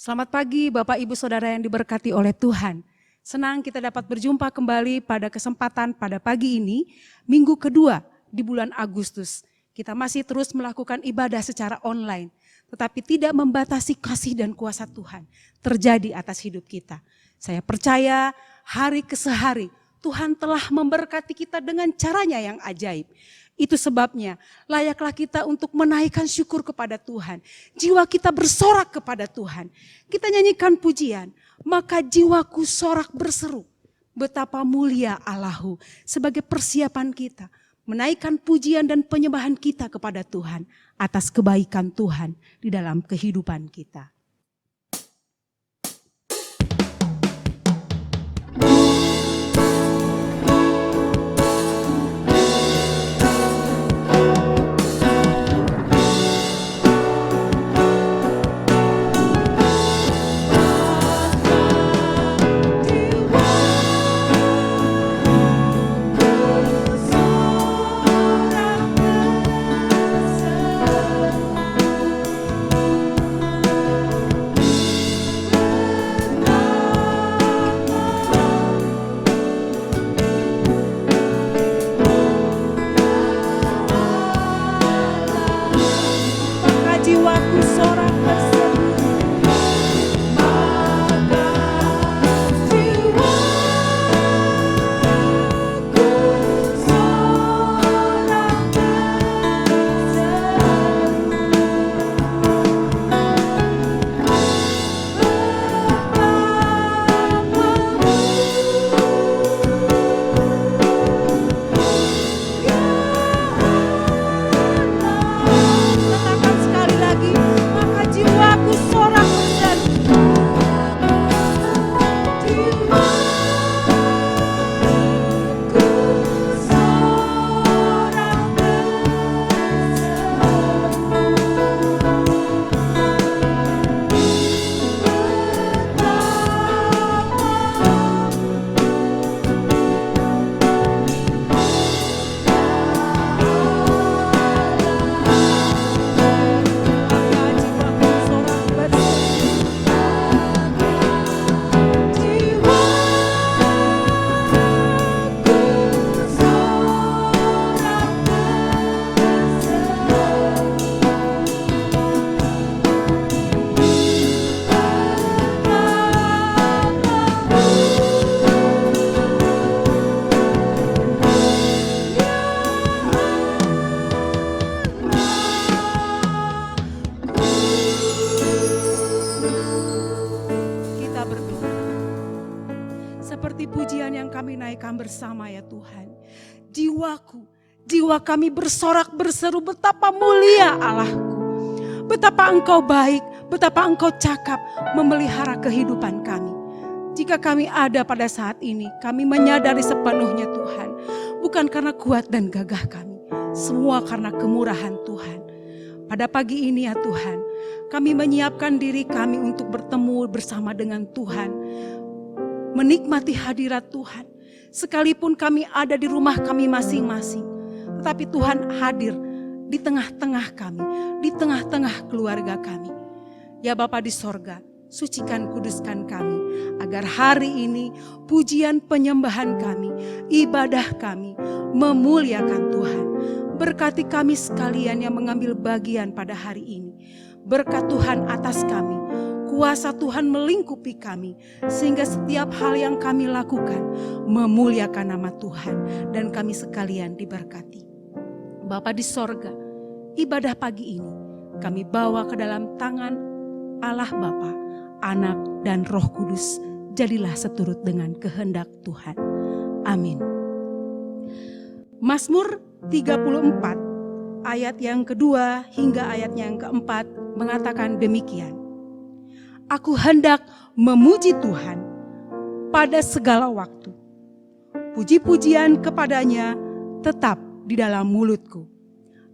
Selamat pagi Bapak Ibu Saudara yang diberkati oleh Tuhan. Senang kita dapat berjumpa kembali pada kesempatan pada pagi ini, minggu kedua di bulan Agustus. Kita masih terus melakukan ibadah secara online, tetapi tidak membatasi kasih dan kuasa Tuhan terjadi atas hidup kita. Saya percaya hari ke hari Tuhan telah memberkati kita dengan caranya yang ajaib. Itu sebabnya layaklah kita untuk menaikkan syukur kepada Tuhan. Jiwa kita bersorak kepada Tuhan. Kita nyanyikan pujian, maka jiwaku sorak berseru. Betapa mulia Allahku sebagai persiapan kita. Menaikkan pujian dan penyembahan kita kepada Tuhan atas kebaikan Tuhan di dalam kehidupan kita. Bersama ya Tuhan, jiwa kami bersorak berseru, betapa mulia Allahku, betapa Engkau baik, betapa Engkau cakap memelihara kehidupan kami. Jika kami ada pada saat ini, kami menyadari sepenuhnya Tuhan, bukan karena kuat dan gagah kami, semua karena kemurahan Tuhan. Pada pagi ini ya Tuhan, kami menyiapkan diri kami untuk bertemu bersama dengan Tuhan, menikmati hadirat Tuhan. Sekalipun kami ada di rumah kami masing-masing, tetapi Tuhan hadir di tengah-tengah kami, di tengah-tengah keluarga kami. Ya Bapa di sorga, sucikan kuduskan kami, agar hari ini pujian penyembahan kami, ibadah kami memuliakan Tuhan. Berkati kami sekalian yang mengambil bagian pada hari ini. Berkat Tuhan atas kami. Kuasa Tuhan melingkupi kami, sehingga setiap hal yang kami lakukan memuliakan nama Tuhan, dan kami sekalian diberkati. Bapa di sorga, ibadah pagi ini kami bawa ke dalam tangan Allah Bapa, Anak, dan Roh Kudus. Jadilah seturut dengan kehendak Tuhan. Amin. Mazmur 34 ayat yang kedua hingga ayat yang keempat mengatakan demikian. Aku hendak memuji Tuhan pada segala waktu. Puji-pujian kepadanya tetap di dalam mulutku.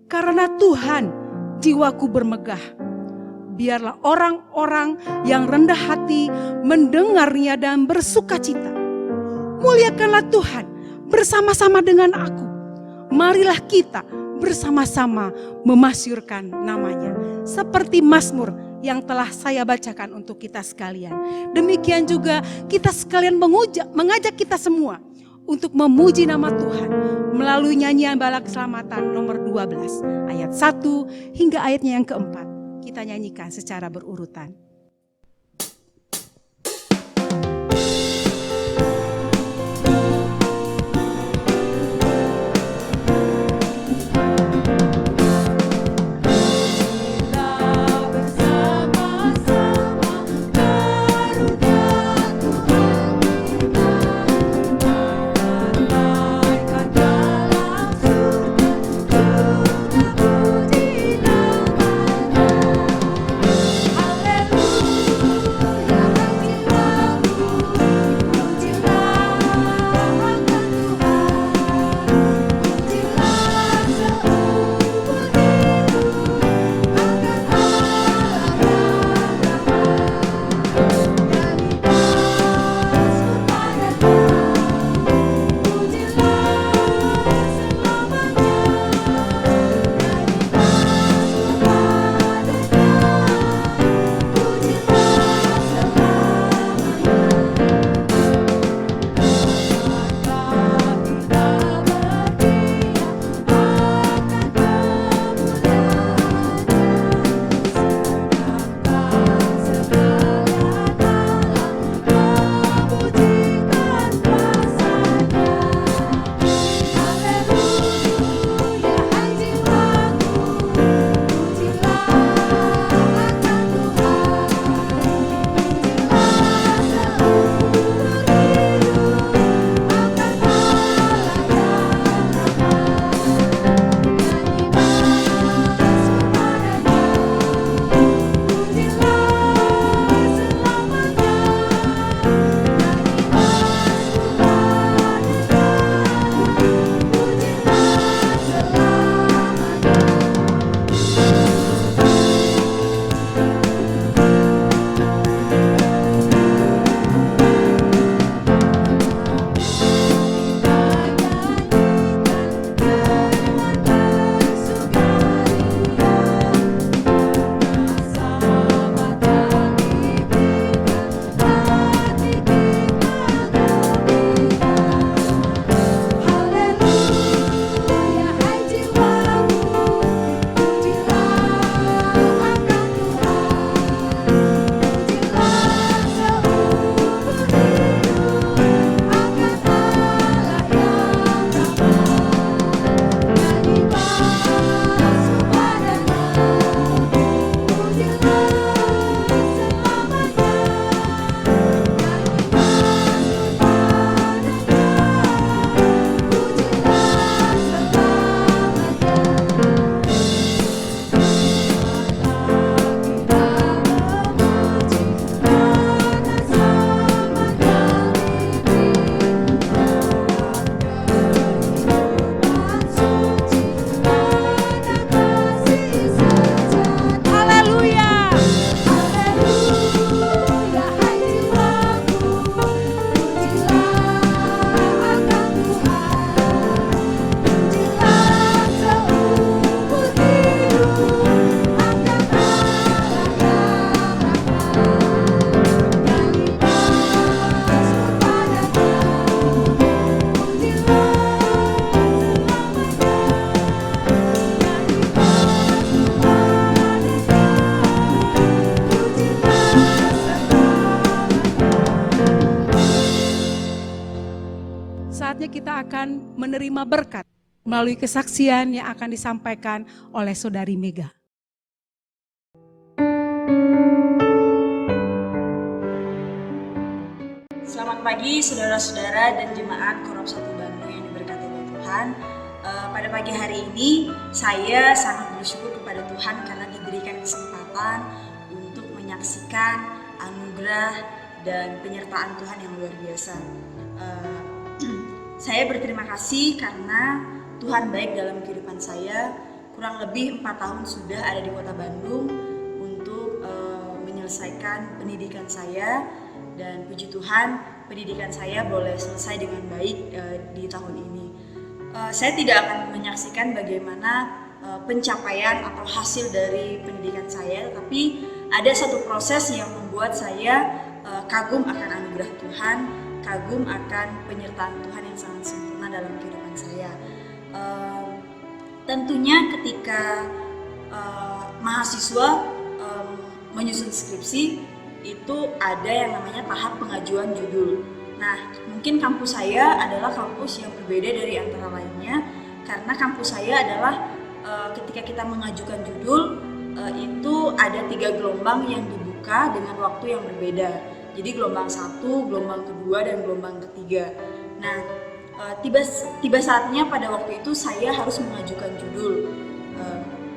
Karena Tuhan jiwaku bermegah. Biarlah orang-orang yang rendah hati mendengarnya dan bersukacita. Muliakanlah Tuhan bersama-sama dengan aku. Marilah kita bersama-sama memasyurkan namanya. Seperti Mazmur yang telah saya bacakan untuk kita sekalian. Demikian juga kita sekalian mengajak kita semua untuk memuji nama Tuhan melalui nyanyian bala keselamatan nomor 12 ayat 1 hingga ayatnya yang keempat. Kita nyanyikan secara berurutan. Saatnya kita akan menerima berkat melalui kesaksian yang akan disampaikan oleh Saudari Mega. Selamat pagi saudara-saudara dan jemaat Korop 1 Bandung yang diberkati oleh Tuhan. Pada pagi hari ini saya sangat bersyukur kepada Tuhan karena diberikan kesempatan untuk menyaksikan anugerah dan penyertaan Tuhan yang luar biasa. Saya berterima kasih karena Tuhan baik dalam kehidupan saya. Kurang lebih 4 tahun sudah ada di kota Bandung untuk menyelesaikan pendidikan saya. Dan puji Tuhan, pendidikan saya boleh selesai dengan baik di tahun ini. Saya tidak akan menyaksikan bagaimana pencapaian atau hasil dari pendidikan saya, tetapi ada satu proses yang membuat saya kagum akan anugerah Tuhan, kagum akan penyertaan Tuhan yang sangat sempurna dalam kehidupan saya. Tentunya ketika mahasiswa menyusun skripsi itu ada yang namanya tahap pengajuan judul. Nah, mungkin kampus saya adalah kampus yang berbeda dari antara lainnya karena kampus saya adalah ketika kita mengajukan judul itu ada 3 gelombang yang dibuka dengan waktu yang berbeda. Jadi gelombang 1, gelombang kedua, dan gelombang ketiga. Nah, tiba saatnya pada waktu itu saya harus mengajukan judul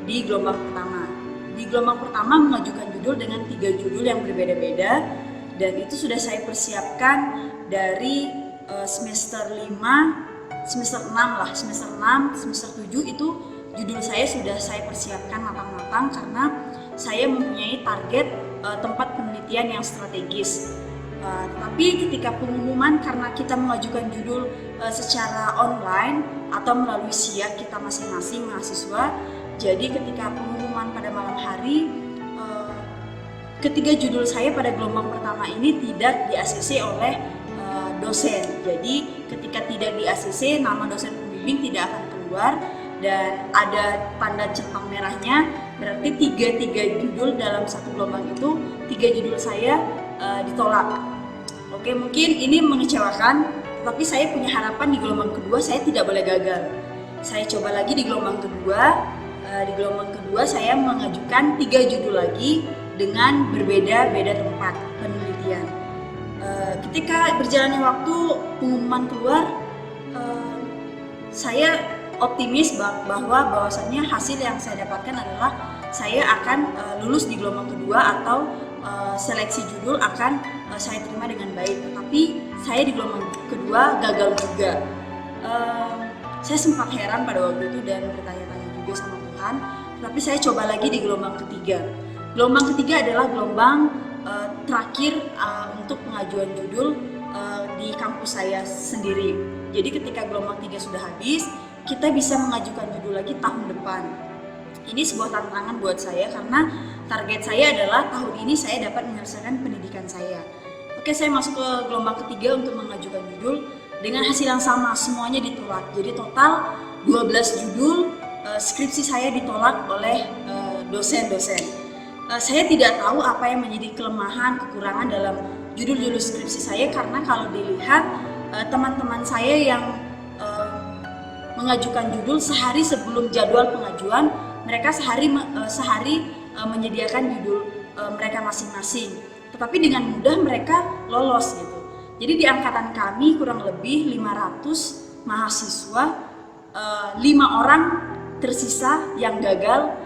di gelombang pertama. Di gelombang pertama mengajukan judul dengan 3 judul yang berbeda-beda, dan itu sudah saya persiapkan dari semester 5, semester 6 lah, semester 6, semester 7 itu judul saya sudah saya persiapkan matang-matang karena saya mempunyai target tempat penelitian yang strategis. Tetapi ketika pengumuman, karena kita mengajukan judul secara online atau melalui siak kita masing-masing mahasiswa, jadi ketika pengumuman pada malam hari, ketiga judul saya pada gelombang pertama ini tidak di-ACC oleh dosen. Jadi ketika tidak di-ACC, nama dosen pembimbing tidak akan keluar dan ada tanda centang merahnya, berarti tiga judul dalam satu gelombang itu, 3 judul saya ditolak. Oke, mungkin ini mengecewakan, tapi saya punya harapan di gelombang kedua saya tidak boleh gagal. Saya coba lagi di gelombang kedua. Di gelombang kedua saya mengajukan 3 judul lagi dengan berbeda-beda tempat penelitian. Ketika berjalannya waktu, pengumuman keluar, saya optimis bahwasannya hasil yang saya dapatkan adalah saya akan lulus di gelombang kedua atau seleksi judul akan saya terima dengan baik. Tetapi saya di gelombang kedua gagal juga. Saya sempat heran pada waktu itu dan bertanya-tanya juga sama Tuhan. Tapi saya coba lagi di gelombang ketiga. Gelombang ketiga adalah gelombang terakhir untuk pengajuan judul di kampus saya sendiri. Jadi ketika gelombang 3 sudah habis, kita bisa mengajukan judul lagi tahun depan. Ini sebuah tantangan buat saya karena target saya adalah tahun ini saya dapat menyelesaikan pendidikan saya. Oke, saya masuk ke gelombang ketiga untuk mengajukan judul dengan hasil yang sama, semuanya ditolak. Jadi total 12 judul skripsi saya ditolak oleh dosen-dosen. Saya tidak tahu apa yang menjadi kelemahan, kekurangan dalam judul-judul skripsi saya karena kalau dilihat teman-teman saya yang mengajukan judul sehari sebelum jadwal pengajuan, mereka sehari menyediakan judul mereka masing-masing. Tetapi dengan mudah mereka lolos gitu. Jadi di angkatan kami kurang lebih 500 mahasiswa, 5 orang tersisa yang gagal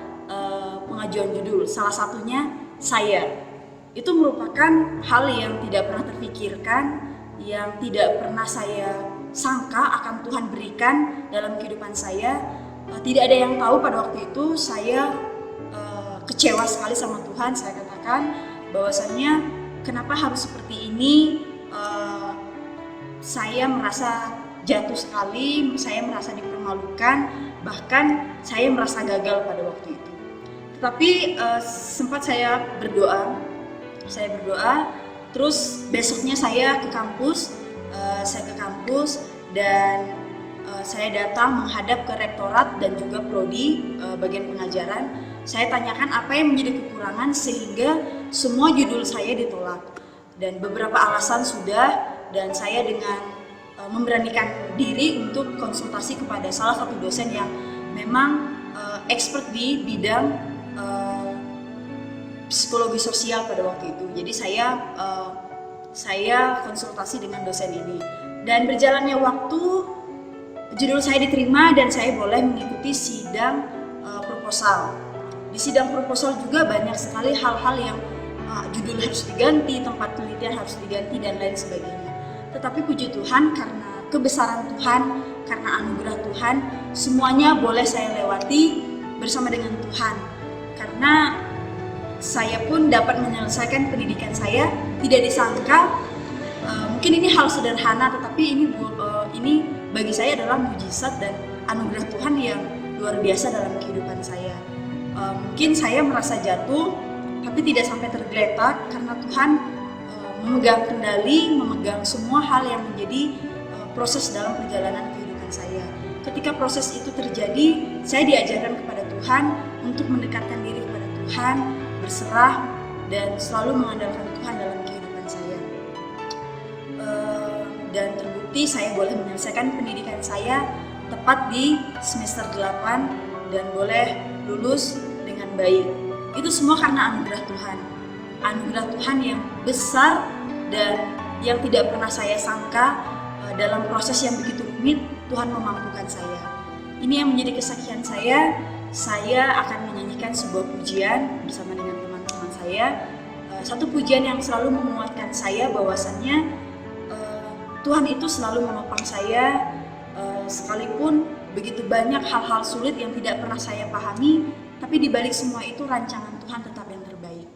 pengajuan judul. Salah satunya saya. Itu merupakan hal yang tidak pernah terpikirkan, yang tidak pernah saya sangka akan Tuhan berikan dalam kehidupan saya. Tidak ada yang tahu pada waktu itu saya kecewa sekali sama Tuhan. Saya katakan bahwasannya kenapa harus seperti ini. Saya merasa jatuh sekali, saya merasa dipermalukan, bahkan saya merasa gagal pada waktu itu. Tetapi sempat saya berdoa, terus besoknya saya ke kampus, dan saya datang menghadap ke rektorat dan juga prodi bagian pengajaran. Saya tanyakan apa yang menjadi kekurangan sehingga semua judul saya ditolak. Dan beberapa alasan sudah, dan saya dengan memberanikan diri untuk konsultasi kepada salah satu dosen yang memang expert di bidang psikologi sosial pada waktu itu. Jadi saya konsultasi dengan dosen ini. Dan berjalannya waktu, judul saya diterima dan saya boleh mengikuti sidang proposal. Di sidang proposal juga banyak sekali hal-hal yang judul harus diganti, tempat penelitian harus diganti, dan lain sebagainya. Tetapi puji Tuhan, karena kebesaran Tuhan, karena anugerah Tuhan, semuanya boleh saya lewati bersama dengan Tuhan. Karena saya pun dapat menyelesaikan pendidikan saya, tidak disangka. Mungkin ini hal sederhana, tetapi ini bagi saya adalah mujizat dan anugerah Tuhan yang luar biasa dalam kehidupan saya. Mungkin saya merasa jatuh, tapi tidak sampai tergeletak karena Tuhan memegang kendali, memegang semua hal yang menjadi proses dalam perjalanan kehidupan saya. Ketika proses itu terjadi, saya diajarkan kepada Tuhan untuk mendekatkan diri kepada Tuhan, berserah, dan selalu mengandalkan Tuhan dalam kehidupan saya. Dan terbukti saya boleh menyelesaikan pendidikan saya tepat di semester 8 dan boleh lulus dengan baik. Itu semua karena anugerah Tuhan. Anugerah Tuhan yang besar dan yang tidak pernah saya sangka. Dalam proses yang begitu rumit, Tuhan memampukan saya. Ini yang menjadi kesaksian saya. Saya akan menyanyikan sebuah pujian bersama dengan teman-teman saya. Satu pujian yang selalu menguatkan saya bahwasannya Tuhan itu selalu menopang saya, sekalipun begitu banyak hal-hal sulit yang tidak pernah saya pahami, tapi di balik semua itu rancangan Tuhan tetap yang terbaik.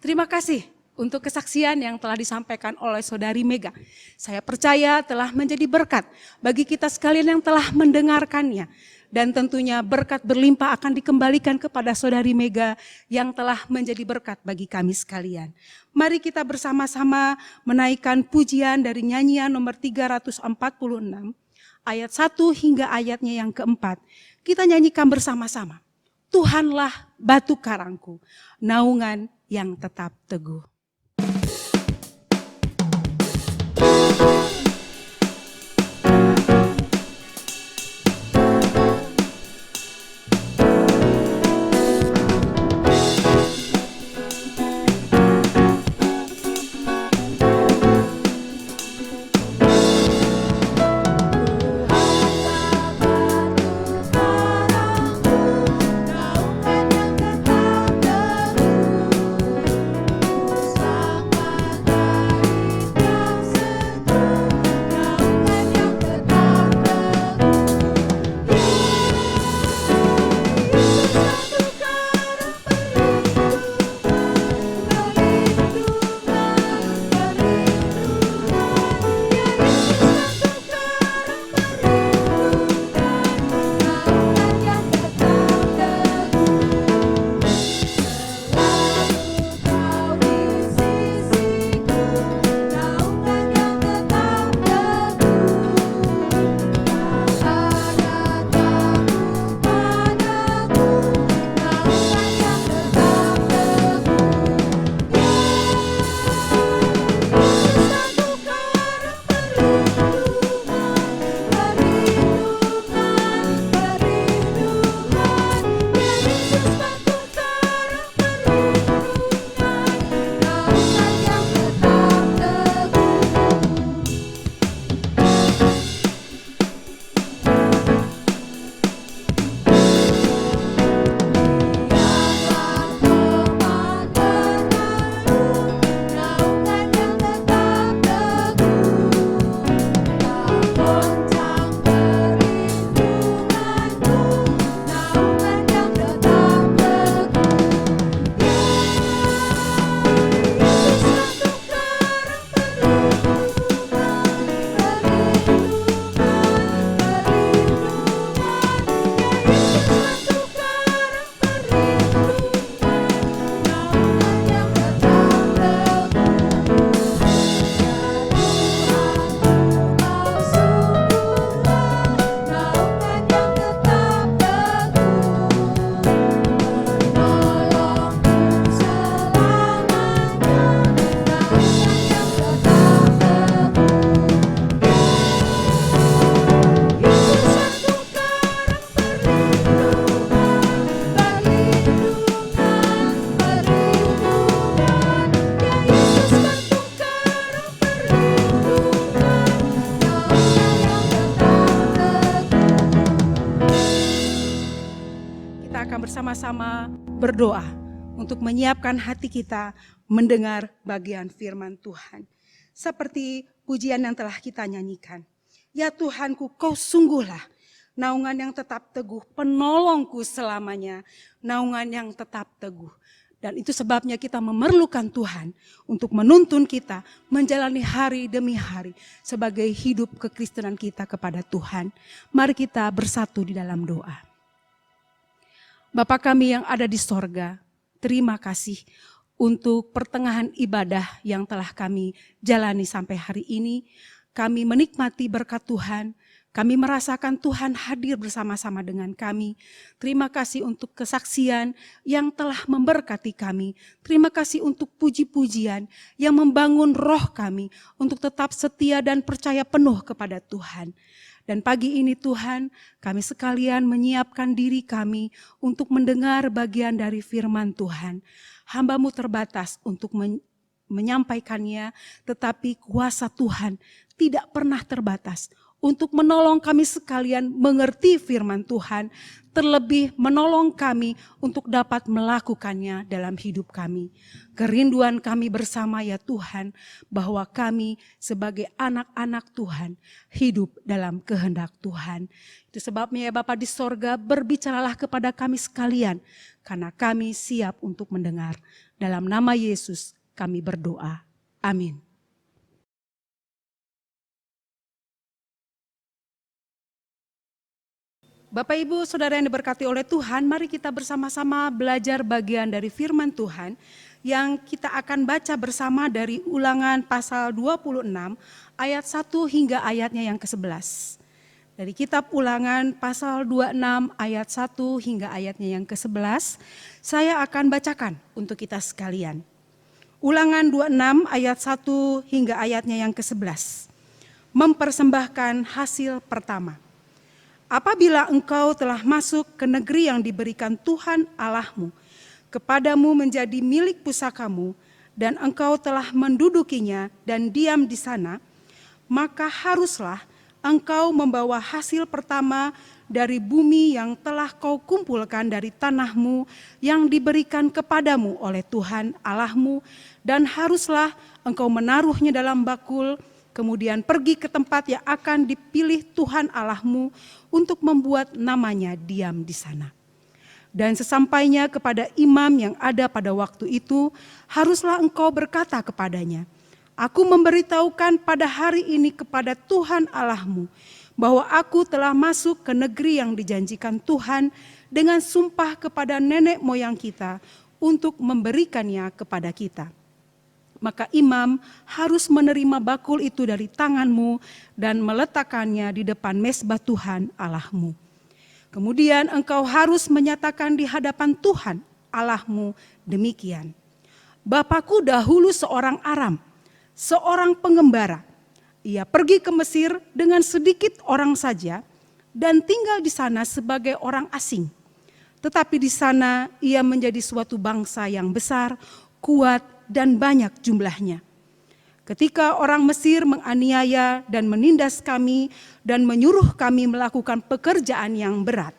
Terima kasih untuk kesaksian yang telah disampaikan oleh Saudari Mega. Saya percaya telah menjadi berkat bagi kita sekalian yang telah mendengarkannya. Dan tentunya berkat berlimpah akan dikembalikan kepada Saudari Mega yang telah menjadi berkat bagi kami sekalian. Mari kita bersama-sama menaikkan pujian dari nyanyian nomor 346, ayat 1 hingga ayatnya yang keempat. Kita nyanyikan bersama-sama. Tuhanlah batu karangku, naungan yang tetap teguh. bersama-sama berdoa untuk menyiapkan hati kita mendengar bagian firman Tuhan. Seperti pujian yang telah kita nyanyikan. Ya Tuhanku, Kau sungguhlah naungan yang tetap teguh, penolongku selamanya, naungan yang tetap teguh. Dan itu sebabnya kita memerlukan Tuhan untuk menuntun kita menjalani hari demi hari sebagai hidup kekristenan kita kepada Tuhan. Mari kita bersatu di dalam doa. Bapa kami yang ada di sorga, terima kasih untuk pertengahan ibadah yang telah kami jalani sampai hari ini. Kami menikmati berkat Tuhan. Kami merasakan Tuhan hadir bersama-sama dengan kami. Terima kasih untuk kesaksian yang telah memberkati kami. Terima kasih untuk puji-pujian yang membangun roh kami untuk tetap setia dan percaya penuh kepada Tuhan. Dan pagi ini Tuhan, kami sekalian menyiapkan diri kami untuk mendengar bagian dari firman Tuhan. Hamba-Mu terbatas untuk menyampaikannya, tetapi kuasa Tuhan tidak pernah terbatas untuk menolong kami sekalian mengerti firman Tuhan, terlebih menolong kami untuk dapat melakukannya dalam hidup kami. Kerinduan kami bersama ya Tuhan, bahwa kami sebagai anak-anak Tuhan hidup dalam kehendak Tuhan. Itu sebabnya ya Bapa di sorga, berbicaralah kepada kami sekalian, karena kami siap untuk mendengar. Dalam nama Yesus kami berdoa. Amin. Bapak Ibu Saudara yang diberkati oleh Tuhan, mari kita bersama-sama belajar bagian dari firman Tuhan yang kita akan baca bersama dari Ulangan pasal 26 ayat 1 hingga ayatnya yang ke-11. Dari kitab Ulangan pasal 26 ayat 1 hingga ayatnya yang ke-11, saya akan bacakan untuk kita sekalian. Ulangan 26 ayat 1 hingga ayatnya yang ke-11. Mempersembahkan hasil pertama. Apabila engkau telah masuk ke negeri yang diberikan Tuhan Allahmu kepadamu menjadi milik pusakamu, dan engkau telah mendudukinya dan diam di sana, maka haruslah engkau membawa hasil pertama dari bumi yang telah kau kumpulkan dari tanahmu yang diberikan kepadamu oleh Tuhan Allahmu, dan haruslah engkau menaruhnya dalam bakul, kemudian pergi ke tempat yang akan dipilih Tuhan Allahmu untuk membuat namanya diam di sana. Dan sesampainya kepada imam yang ada pada waktu itu, haruslah engkau berkata kepadanya, Aku memberitahukan pada hari ini kepada Tuhan Allahmu, bahwa aku telah masuk ke negeri yang dijanjikan Tuhan dengan sumpah kepada nenek moyang kita untuk memberikannya kepada kita. Maka imam harus menerima bakul itu dari tanganmu dan meletakkannya di depan mezbah Tuhan Allahmu. Kemudian engkau harus menyatakan di hadapan Tuhan Allahmu demikian. Bapakku dahulu seorang Aram, seorang pengembara. Ia pergi ke Mesir dengan sedikit orang saja dan tinggal di sana sebagai orang asing. Tetapi di sana ia menjadi suatu bangsa yang besar, kuat, dan banyak jumlahnya. Ketika orang Mesir menganiaya dan menindas kami dan menyuruh kami melakukan pekerjaan yang berat,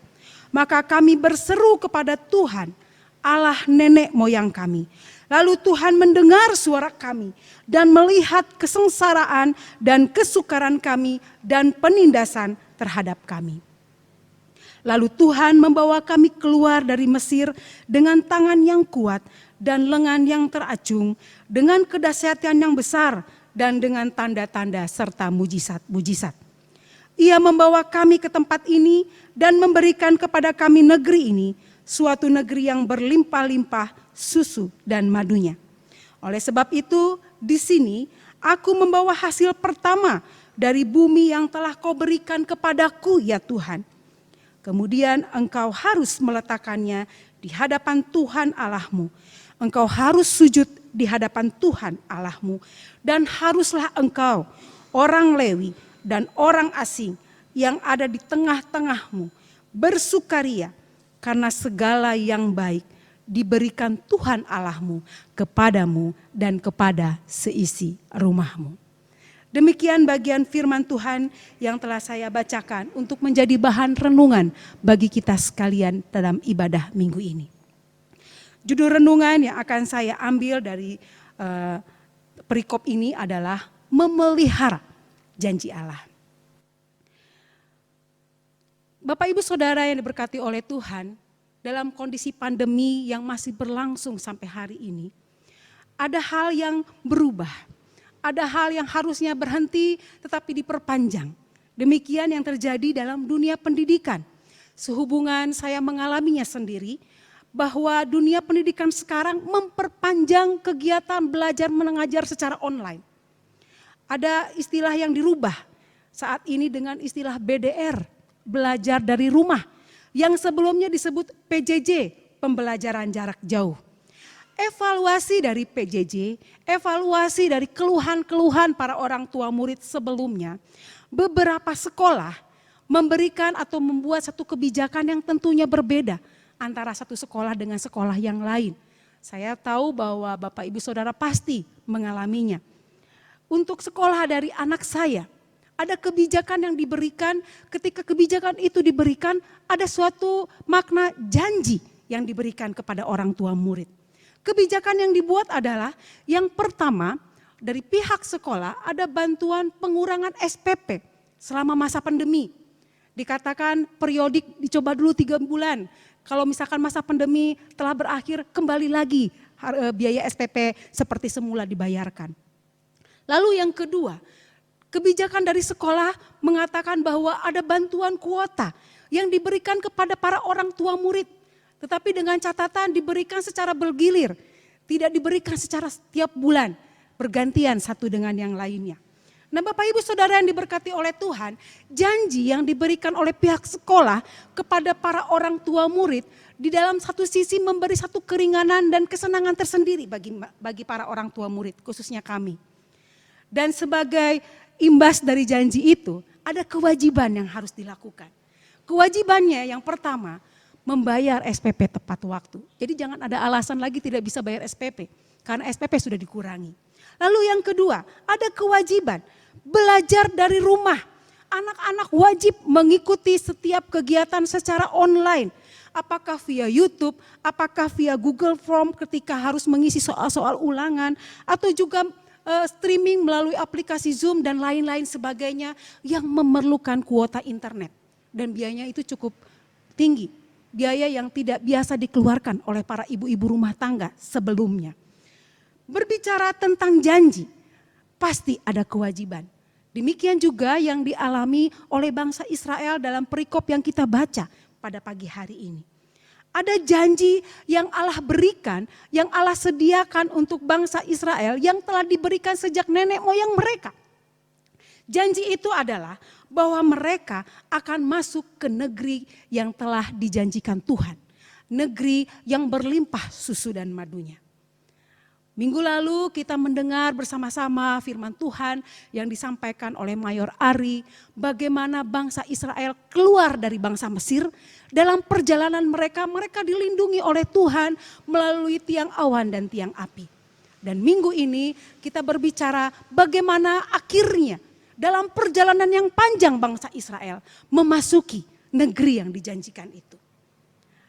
maka kami berseru kepada Tuhan, Allah nenek moyang kami. Lalu Tuhan mendengar suara kami dan melihat kesengsaraan dan kesukaran kami dan penindasan terhadap kami. Lalu Tuhan membawa kami keluar dari Mesir dengan tangan yang kuat dan lengan yang teracung, dengan kedahsyatan yang besar dan dengan tanda-tanda serta mujizat-mujizat. Ia membawa kami ke tempat ini dan memberikan kepada kami negeri ini, suatu negeri yang berlimpah-limpah susu dan madunya. Oleh sebab itu, di sini aku membawa hasil pertama dari bumi yang telah kau berikan kepadaku ya Tuhan. Kemudian engkau harus meletakkannya di hadapan Tuhan Allahmu. Engkau harus sujud di hadapan Tuhan Allahmu, dan haruslah engkau, orang Lewi dan orang asing yang ada di tengah-tengahmu, bersukaria karena segala yang baik diberikan Tuhan Allahmu kepadamu dan kepada seisi rumahmu. Demikian bagian firman Tuhan yang telah saya bacakan untuk menjadi bahan renungan bagi kita sekalian dalam ibadah minggu ini. Judul renungan yang akan saya ambil dari perikop ini adalah memelihara janji Allah. Bapak Ibu Saudara yang diberkati oleh Tuhan, dalam kondisi pandemi yang masih berlangsung sampai hari ini, ada hal yang berubah. Ada hal yang harusnya berhenti tetapi diperpanjang. Demikian yang terjadi dalam dunia pendidikan. Sehubungan saya mengalaminya sendiri, bahwa dunia pendidikan sekarang memperpanjang kegiatan belajar mengajar secara online. Ada istilah yang dirubah saat ini dengan istilah BDR, belajar dari rumah, yang sebelumnya disebut PJJ, pembelajaran jarak jauh. Evaluasi dari PJJ, evaluasi dari keluhan-keluhan para orang tua murid sebelumnya, beberapa sekolah memberikan atau membuat satu kebijakan yang tentunya berbeda antara satu sekolah dengan sekolah yang lain. Saya tahu bahwa Bapak Ibu Saudara pasti mengalaminya. Untuk sekolah dari anak saya, ada kebijakan yang diberikan, ketika kebijakan itu diberikan, ada suatu makna janji yang diberikan kepada orang tua murid. Kebijakan yang dibuat adalah yang pertama dari pihak sekolah ada bantuan pengurangan SPP selama masa pandemi. Dikatakan periodik dicoba dulu 3 bulan. Kalau misalkan masa pandemi telah berakhir kembali lagi biaya SPP seperti semula dibayarkan. Lalu yang kedua, kebijakan dari sekolah mengatakan bahwa ada bantuan kuota yang diberikan kepada para orang tua murid. Tetapi dengan catatan diberikan secara bergilir, tidak diberikan secara setiap bulan, bergantian satu dengan yang lainnya. Nah Bapak Ibu Saudara yang diberkati oleh Tuhan, janji yang diberikan oleh pihak sekolah kepada para orang tua murid, di dalam satu sisi memberi satu keringanan dan kesenangan tersendiri bagi para orang tua murid, khususnya kami. Dan sebagai imbas dari janji itu, ada kewajiban yang harus dilakukan. Kewajibannya yang pertama, membayar SPP tepat waktu. Jadi jangan ada alasan lagi tidak bisa bayar SPP. Karena SPP sudah dikurangi. Lalu yang kedua, ada kewajiban belajar dari rumah. Anak-anak wajib mengikuti setiap kegiatan secara online. Apakah via YouTube, apakah via Google Form ketika harus mengisi soal-soal ulangan. Atau juga streaming melalui aplikasi Zoom dan lain-lain sebagainya yang memerlukan kuota internet. Dan biayanya itu cukup tinggi. Biaya yang tidak biasa dikeluarkan oleh para ibu-ibu rumah tangga sebelumnya. Berbicara tentang janji, pasti ada kewajiban. Demikian juga yang dialami oleh bangsa Israel dalam perikop yang kita baca pada pagi hari ini. Ada janji yang Allah berikan, yang Allah sediakan untuk bangsa Israel yang telah diberikan sejak nenek moyang mereka. Janji itu adalah bahwa mereka akan masuk ke negeri yang telah dijanjikan Tuhan. Negeri yang berlimpah susu dan madunya. Minggu lalu kita mendengar bersama-sama firman Tuhan yang disampaikan oleh Mayor Ari. Bagaimana bangsa Israel keluar dari bangsa Mesir. Dalam perjalanan mereka dilindungi oleh Tuhan melalui tiang awan dan tiang api. Dan minggu ini kita berbicara bagaimana akhirnya dalam perjalanan yang panjang bangsa Israel memasuki negeri yang dijanjikan itu.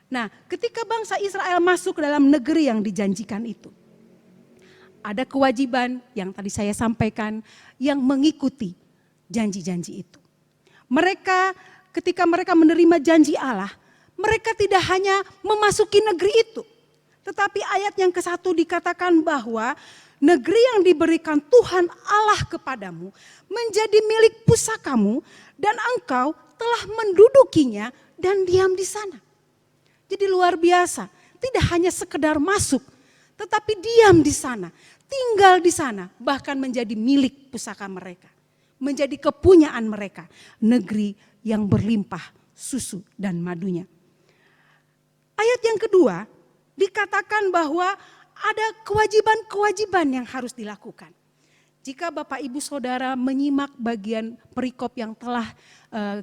Nah, ketika bangsa Israel masuk ke dalam negeri yang dijanjikan itu, ada kewajiban yang tadi saya sampaikan yang mengikuti janji-janji itu. Mereka ketika mereka menerima janji Allah, mereka tidak hanya memasuki negeri itu. Tetapi ayat yang ke-1 dikatakan bahwa negeri yang diberikan Tuhan Allah kepadamu menjadi milik pusakamu dan engkau telah mendudukinya dan diam di sana. Jadi luar biasa, tidak hanya sekedar masuk tetapi diam di sana, tinggal di sana, bahkan menjadi milik pusaka mereka. Menjadi kepunyaan mereka, negeri yang berlimpah susu dan madunya. Ayat yang kedua dikatakan bahwa ada kewajiban-kewajiban yang harus dilakukan. Jika Bapak Ibu Saudara menyimak bagian perikop yang telah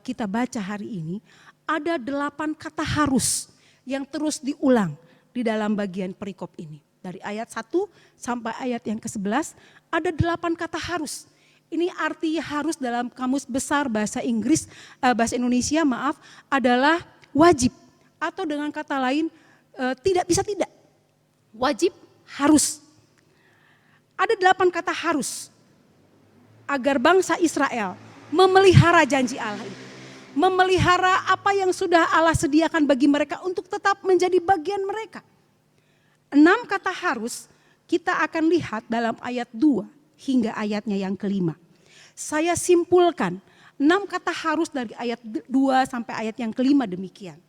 kita baca hari ini, ada 8 kata harus yang terus diulang di dalam bagian perikop ini. Dari ayat 1 sampai ayat yang ke-11 ada 8 kata harus. Ini arti harus dalam kamus besar bahasa Inggris, bahasa Indonesia adalah wajib. Atau dengan kata lain tidak bisa tidak. Wajib, harus. Ada 8 kata harus. Agar bangsa Israel memelihara janji Allah itu. Memelihara apa yang sudah Allah sediakan bagi mereka untuk tetap menjadi bagian mereka. 6 kata harus kita akan lihat dalam ayat 2 hingga ayatnya yang kelima. Saya simpulkan 6 kata harus dari ayat 2 sampai ayat yang kelima demikian.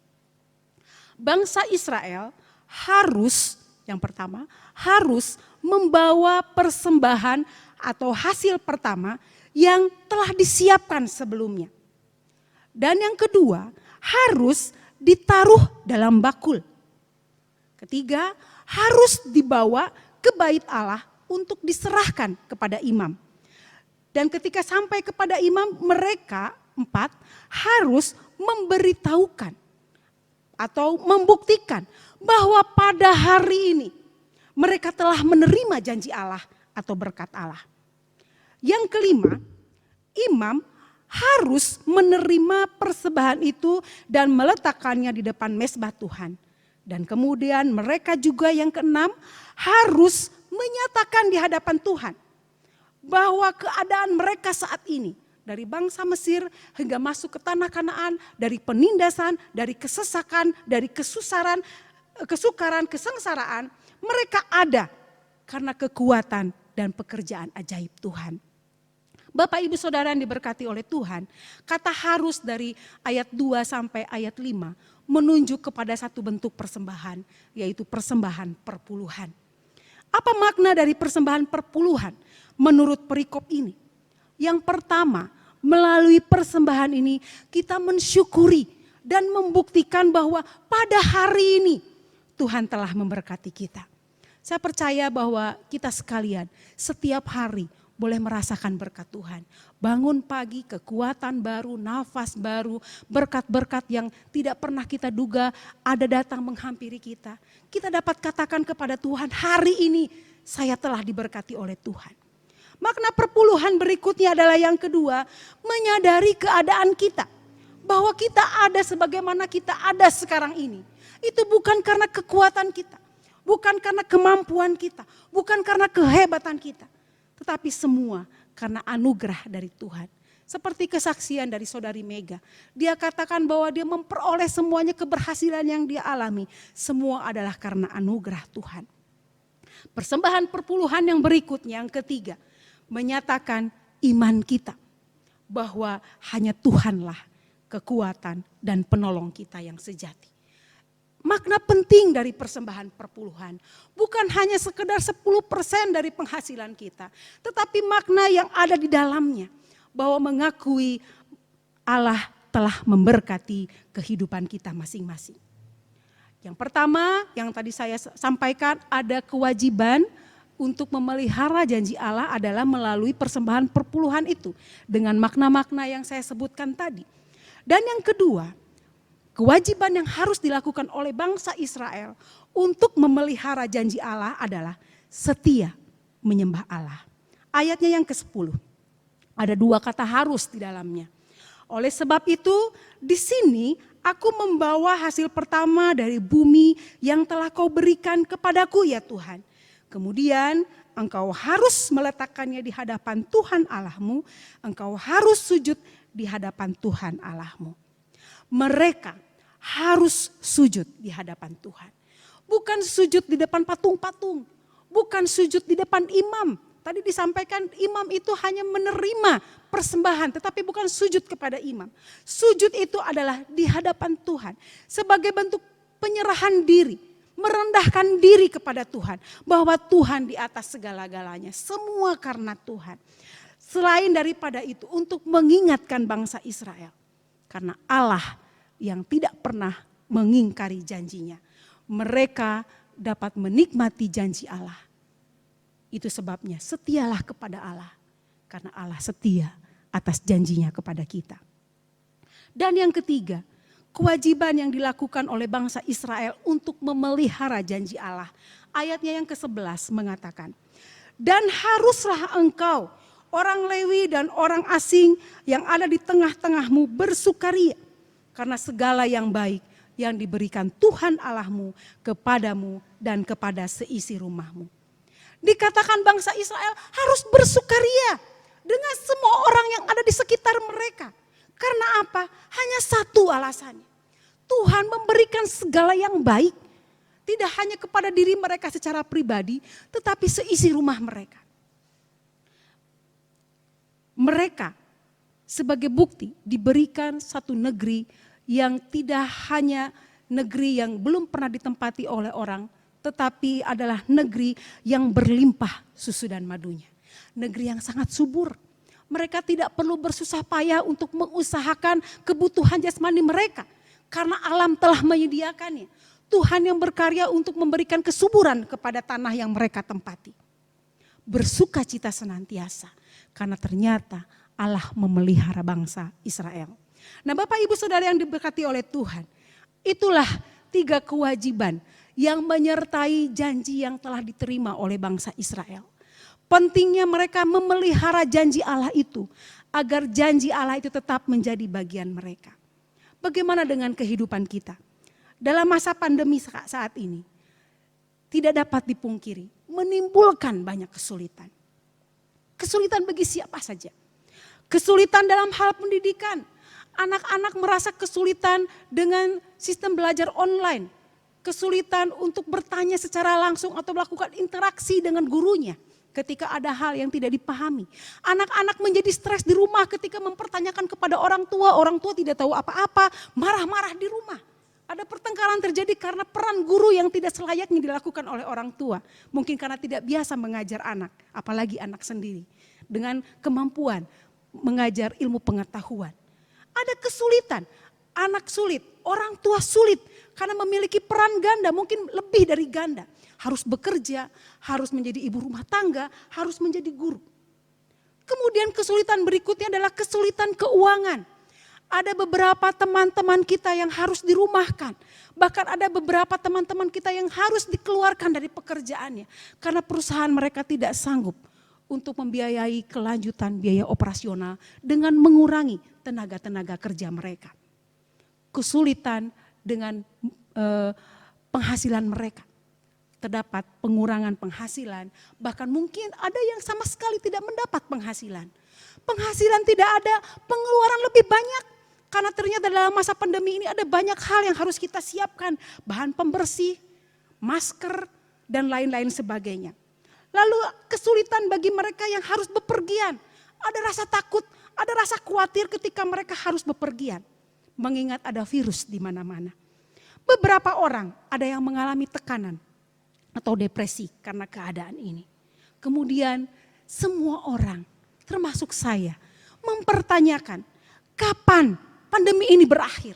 Bangsa Israel harus, yang pertama, harus membawa persembahan atau hasil pertama yang telah disiapkan sebelumnya. Dan yang kedua, harus ditaruh dalam bakul. Ketiga, harus dibawa ke bait Allah untuk diserahkan kepada imam. Dan ketika sampai kepada imam, mereka 4 harus memberitahukan atau membuktikan bahwa pada hari ini mereka telah menerima janji Allah atau berkat Allah. Yang kelima, imam harus menerima persembahan itu dan meletakkannya di depan mezbah Tuhan. Dan kemudian mereka juga yang keenam harus menyatakan di hadapan Tuhan bahwa keadaan mereka saat ini dari bangsa Mesir hingga masuk ke tanah Kanaan, dari penindasan, dari kesesakan, dari kesukaran, kesengsaraan, mereka ada karena kekuatan dan pekerjaan ajaib Tuhan. Bapak Ibu Saudara yang diberkati oleh Tuhan, kata harus dari ayat 2 sampai ayat 5 menunjuk kepada satu bentuk persembahan, yaitu persembahan perpuluhan. Apa makna dari persembahan perpuluhan menurut perikop ini? Yang pertama, melalui persembahan ini kita mensyukuri dan membuktikan bahwa pada hari ini Tuhan telah memberkati kita. Saya percaya bahwa kita sekalian setiap hari boleh merasakan berkat Tuhan. Bangun pagi, kekuatan baru, nafas baru, berkat-berkat yang tidak pernah kita duga ada datang menghampiri kita. Kita dapat katakan kepada Tuhan, hari ini saya telah diberkati oleh Tuhan. Makna perpuluhan berikutnya adalah yang kedua, menyadari keadaan kita. Bahwa kita ada sebagaimana kita ada sekarang ini. Itu bukan karena kekuatan kita, bukan karena kemampuan kita, bukan karena kehebatan kita. Tetapi semua karena anugerah dari Tuhan. Seperti kesaksian dari saudari Mega. Dia katakan bahwa dia memperoleh semuanya keberhasilan yang dia alami. Semua adalah karena anugerah Tuhan. Persembahan perpuluhan yang berikutnya, yang ketiga. Menyatakan iman kita. Bahwa hanya Tuhanlah kekuatan dan penolong kita yang sejati. Makna penting dari persembahan perpuluhan bukan hanya sekedar 10% dari penghasilan kita, tetapi makna yang ada di dalamnya bahwa mengakui Allah telah memberkati kehidupan kita masing-masing. Yang pertama yang tadi saya sampaikan, ada kewajiban untuk memelihara janji Allah adalah melalui persembahan perpuluhan itu dengan makna-makna yang saya sebutkan tadi. Dan yang kedua, kewajiban yang harus dilakukan oleh bangsa Israel untuk memelihara janji Allah adalah setia menyembah Allah. Ayatnya yang ke-10. Ada 2 kata harus di dalamnya. Oleh sebab itu, di sini aku membawa hasil pertama dari bumi yang telah kau berikan kepadaku ya Tuhan. Kemudian engkau harus meletakkannya di hadapan Tuhan Allahmu. Engkau harus sujud di hadapan Tuhan Allahmu. Mereka harus sujud di hadapan Tuhan. Bukan sujud di depan patung-patung. Bukan sujud di depan imam. Tadi disampaikan imam itu hanya menerima persembahan. Tetapi bukan sujud kepada imam. Sujud itu adalah di hadapan Tuhan. Sebagai bentuk penyerahan diri. Merendahkan diri kepada Tuhan. Bahwa Tuhan di atas segala-galanya. Semua karena Tuhan. Selain daripada itu untuk mengingatkan bangsa Israel. Karena Allah yang tidak pernah mengingkari janjinya. Mereka dapat menikmati janji Allah. Itu sebabnya setialah kepada Allah. Karena Allah setia atas janjinya kepada kita. Dan yang ketiga, kewajiban yang dilakukan oleh bangsa Israel untuk memelihara janji Allah. Ayatnya yang ke-11 mengatakan, dan haruslah engkau orang Lewi dan orang asing yang ada di tengah-tengahmu bersukaria karena segala yang baik yang diberikan Tuhan Allahmu kepadamu dan kepada seisi rumahmu. Dikatakan bangsa Israel harus bersukaria dengan semua orang yang ada di sekitar mereka. Karena apa? Hanya satu alasannya. Tuhan memberikan segala yang baik. Tidak hanya kepada diri mereka secara pribadi, tetapi seisi rumah mereka. Mereka sebagai bukti diberikan satu negeri yang tidak hanya negeri yang belum pernah ditempati oleh orang, tetapi adalah negeri yang berlimpah susu dan madunya. Negeri yang sangat subur. Mereka tidak perlu bersusah payah untuk mengusahakan kebutuhan jasmani mereka. Karena alam telah menyediakannya. Tuhan yang berkarya untuk memberikan kesuburan kepada tanah yang mereka tempati. Bersukacita senantiasa. Karena ternyata Allah memelihara bangsa Israel. Nah Bapak Ibu Saudara yang diberkati oleh Tuhan. Itulah 3 kewajiban yang menyertai janji yang telah diterima oleh bangsa Israel. Pentingnya mereka memelihara janji Allah itu. Agar janji Allah itu tetap menjadi bagian mereka. Bagaimana dengan kehidupan kita? Dalam masa pandemi saat ini, tidak dapat dipungkiri, menimbulkan banyak kesulitan. Kesulitan bagi siapa saja. Kesulitan dalam hal pendidikan. Anak-anak merasa kesulitan dengan sistem belajar online. Kesulitan untuk bertanya secara langsung atau melakukan interaksi dengan gurunya. Ketika ada hal yang tidak dipahami. Anak-anak menjadi stres di rumah ketika mempertanyakan kepada orang tua tidak tahu apa-apa, marah-marah di rumah. Ada pertengkaran terjadi karena peran guru yang tidak selayaknya dilakukan oleh orang tua. Mungkin karena tidak biasa mengajar anak, apalagi anak sendiri. Dengan kemampuan mengajar ilmu pengetahuan. Ada kesulitan, anak sulit, orang tua sulit karena memiliki peran ganda, mungkin lebih dari ganda. Harus bekerja, harus menjadi ibu rumah tangga, harus menjadi guru. Kemudian kesulitan berikutnya adalah kesulitan keuangan. Ada beberapa teman-teman kita yang harus dirumahkan. Bahkan ada beberapa teman-teman kita yang harus dikeluarkan dari pekerjaannya. Karena perusahaan mereka tidak sanggup untuk membiayai kelanjutan biaya operasional dengan mengurangi tenaga-tenaga kerja mereka. Kesulitan dengan penghasilan mereka. Terdapat pengurangan penghasilan, bahkan mungkin ada yang sama sekali tidak mendapat penghasilan. Penghasilan tidak ada, pengeluaran lebih banyak. Karena ternyata dalam masa pandemi ini ada banyak hal yang harus kita siapkan. Bahan pembersih, masker, dan lain-lain sebagainya. Lalu kesulitan bagi mereka yang harus bepergian. Ada rasa takut, ada rasa khawatir ketika mereka harus bepergian. Mengingat ada virus di mana-mana. Beberapa orang ada yang mengalami tekanan atau depresi karena keadaan ini. Kemudian semua orang termasuk saya mempertanyakan kapan pandemi ini berakhir.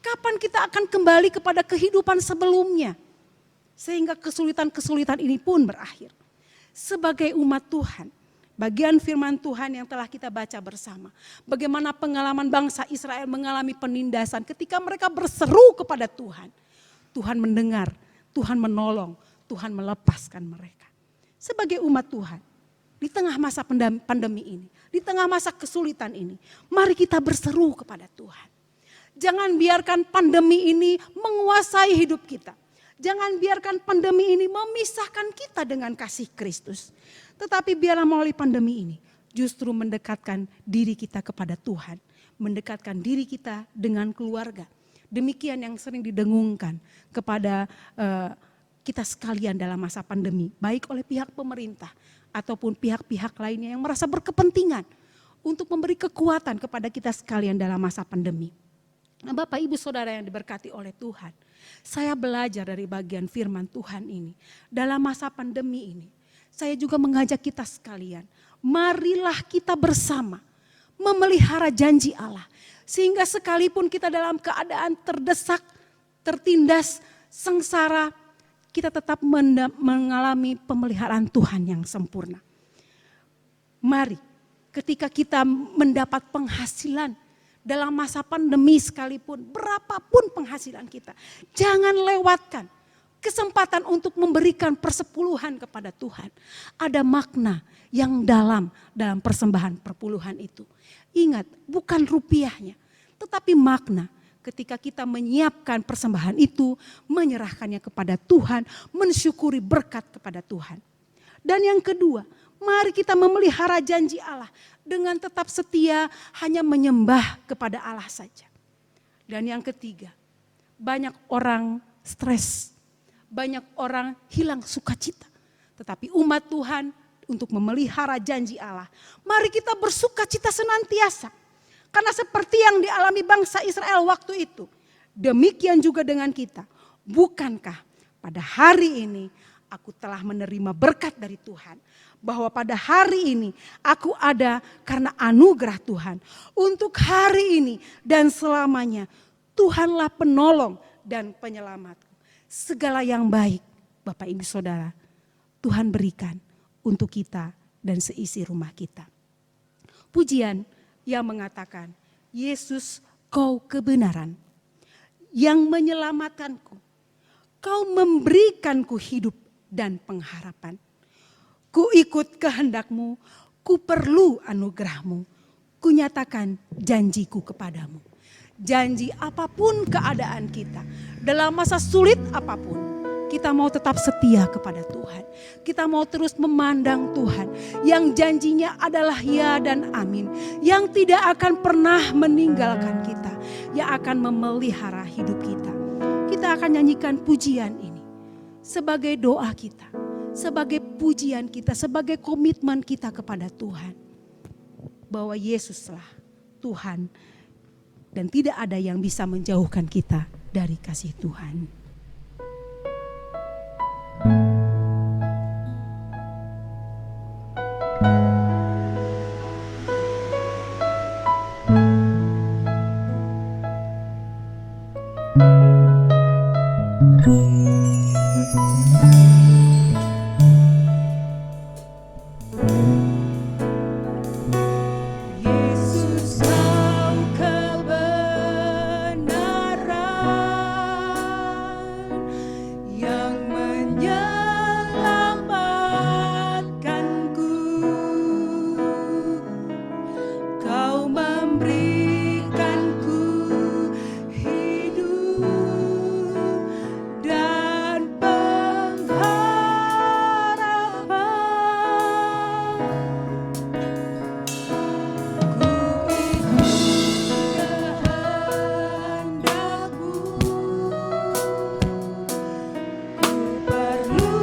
Kapan kita akan kembali kepada kehidupan sebelumnya. Sehingga kesulitan-kesulitan ini pun berakhir. Sebagai umat Tuhan, bagian firman Tuhan yang telah kita baca bersama. Bagaimana pengalaman bangsa Israel mengalami penindasan ketika mereka berseru kepada Tuhan. Tuhan mendengar, Tuhan menolong, Tuhan melepaskan mereka. Sebagai umat Tuhan, di tengah masa pandemi ini, di tengah masa kesulitan ini, mari kita berseru kepada Tuhan. Jangan biarkan pandemi ini menguasai hidup kita. Jangan biarkan pandemi ini memisahkan kita dengan kasih Kristus. Tetapi biarlah melalui pandemi ini justru mendekatkan diri kita kepada Tuhan. Mendekatkan diri kita dengan keluarga. Demikian yang sering didengungkan kepada kita sekalian dalam masa pandemi. Baik oleh pihak pemerintah ataupun pihak-pihak lainnya yang merasa berkepentingan untuk memberi kekuatan kepada kita sekalian dalam masa pandemi. Nah, Bapak Ibu Saudara yang diberkati oleh Tuhan. Saya belajar dari bagian firman Tuhan ini. Dalam masa pandemi ini. Saya juga mengajak kita sekalian. Marilah kita bersama memelihara janji Allah. Sehingga sekalipun kita dalam keadaan terdesak, tertindas, sengsara, kita tetap mengalami pemeliharaan Tuhan yang sempurna. Mari ketika kita mendapat penghasilan dalam masa pandemi sekalipun, berapapun penghasilan kita, jangan lewatkan kesempatan untuk memberikan persepuluhan kepada Tuhan. Ada makna yang dalam persembahan perpuluhan itu. Ingat, bukan rupiahnya, tetapi makna. Ketika kita menyiapkan persembahan itu, menyerahkannya kepada Tuhan, mensyukuri berkat kepada Tuhan. Dan yang kedua, mari kita memelihara janji Allah dengan tetap setia hanya menyembah kepada Allah saja. Dan yang ketiga, banyak orang stres, banyak orang hilang sukacita. Tetapi umat Tuhan untuk memelihara janji Allah, mari kita bersukacita senantiasa. Karena seperti yang dialami bangsa Israel waktu itu, demikian juga dengan kita. Bukankah pada hari ini aku telah menerima berkat dari Tuhan, bahwa pada hari ini aku ada karena anugerah Tuhan. Untuk hari ini dan selamanya Tuhanlah penolong dan penyelamatku. Segala yang baik, Bapak Ibu Saudara, Tuhan berikan untuk kita dan seisi rumah kita. Pujian yang mengatakan, Yesus kau kebenaran yang menyelamatkanku. Kau memberikanku hidup dan pengharapan. Ku ikut kehendakmu, ku perlu anugerahmu. Ku nyatakan janjiku kepadamu. Janji apapun keadaan kita, dalam masa sulit apapun, kita mau tetap setia kepada Tuhan. Kita mau terus memandang Tuhan yang janjinya adalah ya dan amin. Yang tidak akan pernah meninggalkan kita. Yang akan memelihara hidup kita. Kita akan nyanyikan pujian ini sebagai doa kita. Sebagai pujian kita, sebagai komitmen kita kepada Tuhan. Bahwa Yesuslah Tuhan. Dan tidak ada yang bisa menjauhkan kita dari kasih Tuhan. Yesus kau kebenaran yang menyelamatkanku. Kau memberikanku hidup dan pengharapan. Ku ikut kehendakmu, ku perlu anugerahmu.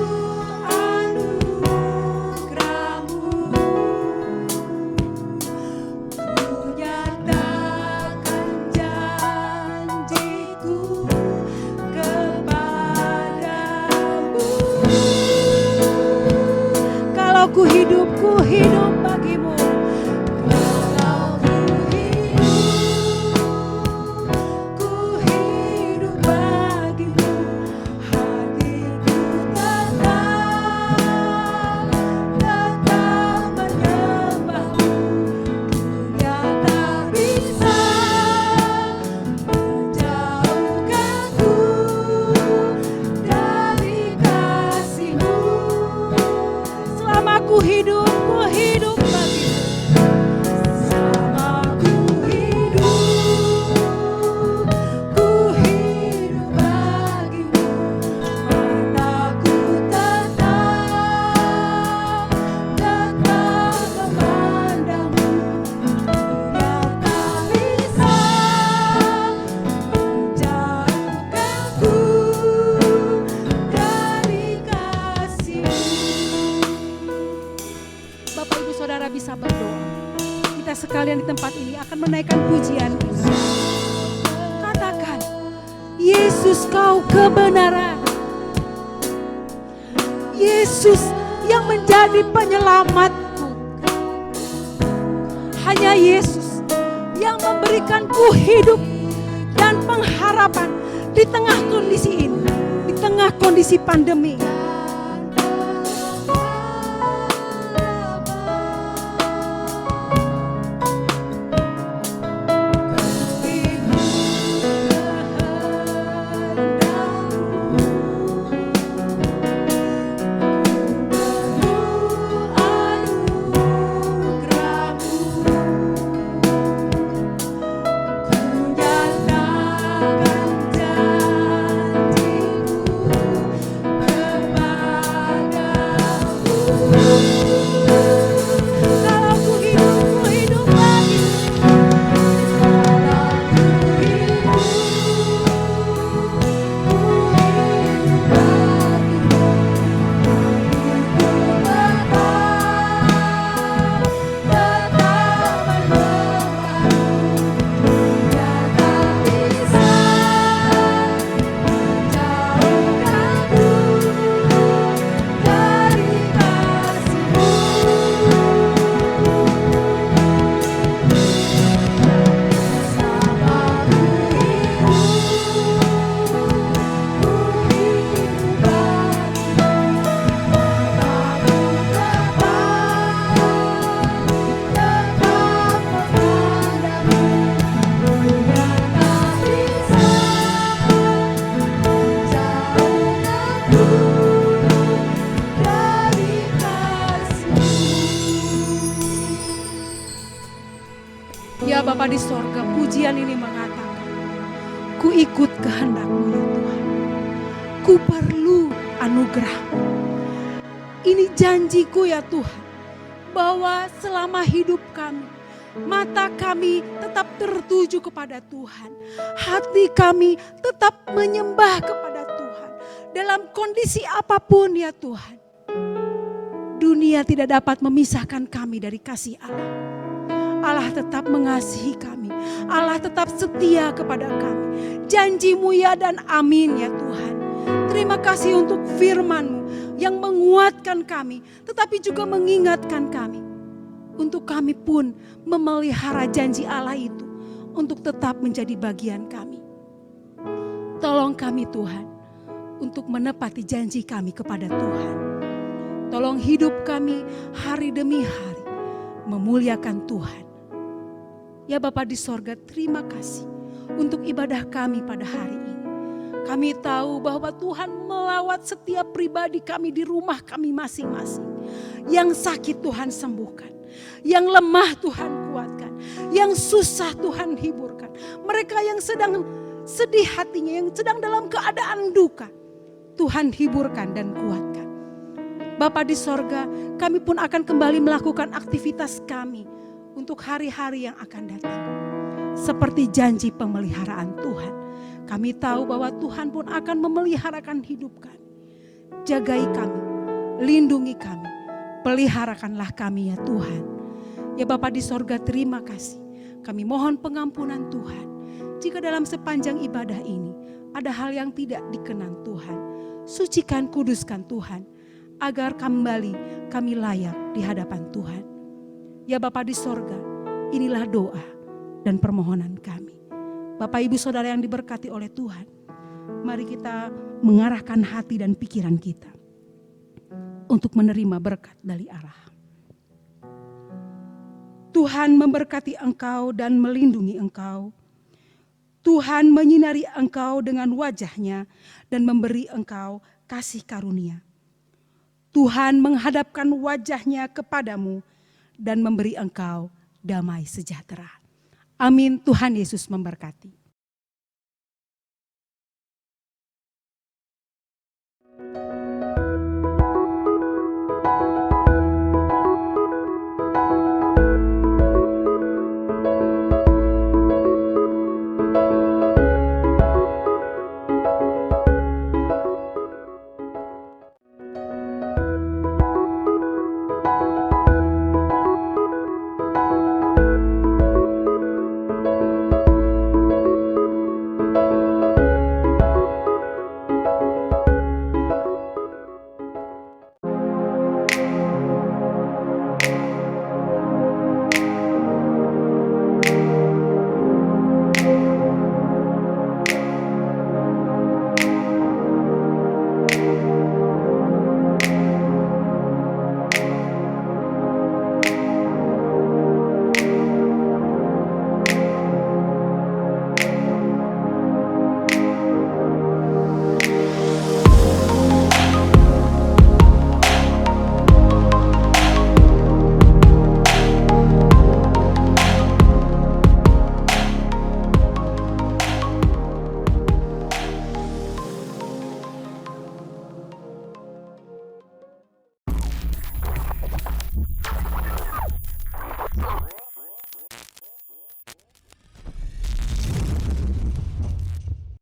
Ku nyatakan janjiku kepadamu. Kalau ku hidup bagimu. Kalau ku hidup bagimu. Hatiku tetap menyembahmu. Dunia tak bisa menjauhkanku dari kasih-Mu. Selama ku hidup bagimu. Selama ku hidup bagimu. Mataku tetap memandangmu. Dunia tak bisa menjauhkanku dari kasih-Mu. Bapak Ibu Saudara bisa berdoa. Kita sekalian di tempat ini akan menaikkan pujian kita. Katakan, Yesus kau kebenaran. Yesus yang menjadi penyelamatku. Hanya Yesus yang memberikanku hidup dan pengharapan di tengah kondisi ini, di tengah kondisi pandemi. Bapa di sorga, pujian ini mengatakan, ku ikut kehendak-Mu ya Tuhan. Ku perlu anugerah-Mu. Ini janjiku ya Tuhan, bahwa selama hidup kami, mata kami tetap tertuju kepada Tuhan. Hati kami tetap menyembah kepada Tuhan. Dalam kondisi apapun ya Tuhan. Dunia tidak dapat memisahkan kami dari kasih Allah. Allah tetap mengasihi kami. Allah tetap setia kepada kami. Janji-Mu ya dan amin ya Tuhan. Terima kasih untuk firman-Mu yang menguatkan kami, tetapi juga mengingatkan kami. Untuk kami pun memelihara janji Allah itu untuk tetap menjadi bagian kami. Tolong kami Tuhan untuk menepati janji kami kepada Tuhan. Tolong hidup kami hari demi hari memuliakan Tuhan. Ya Bapa di sorga, terima kasih untuk ibadah kami pada hari ini. Kami tahu bahwa Tuhan melawat setiap pribadi kami di rumah kami masing-masing. Yang sakit Tuhan sembuhkan. Yang lemah Tuhan kuatkan. Yang susah Tuhan hiburkan. Mereka yang sedang sedih hatinya, yang sedang dalam keadaan duka, Tuhan hiburkan dan kuatkan. Bapa di sorga, kami pun akan kembali melakukan aktivitas kami untuk hari-hari yang akan datang. Seperti janji pemeliharaan Tuhan. Kami tahu bahwa Tuhan pun akan memeliharakan hidup kami. Jagai kami, lindungi kami, peliharakanlah kami ya Tuhan. Ya Bapa di sorga, terima kasih. Kami mohon pengampunan Tuhan. Jika dalam sepanjang ibadah ini ada hal yang tidak dikenan Tuhan, sucikan, kuduskan Tuhan, agar kembali kami layak di hadapan Tuhan. Ya Bapa di sorga, inilah doa dan permohonan kami. Bapak Ibu Saudara yang diberkati oleh Tuhan, mari kita mengarahkan hati dan pikiran kita untuk menerima berkat dari Allah. Tuhan memberkati engkau dan melindungi engkau. Tuhan menyinari engkau dengan wajah-Nya dan memberi engkau kasih karunia. Tuhan menghadapkan wajah-Nya kepadamu dan memberi engkau damai sejahtera. Amin. Tuhan Yesus memberkati.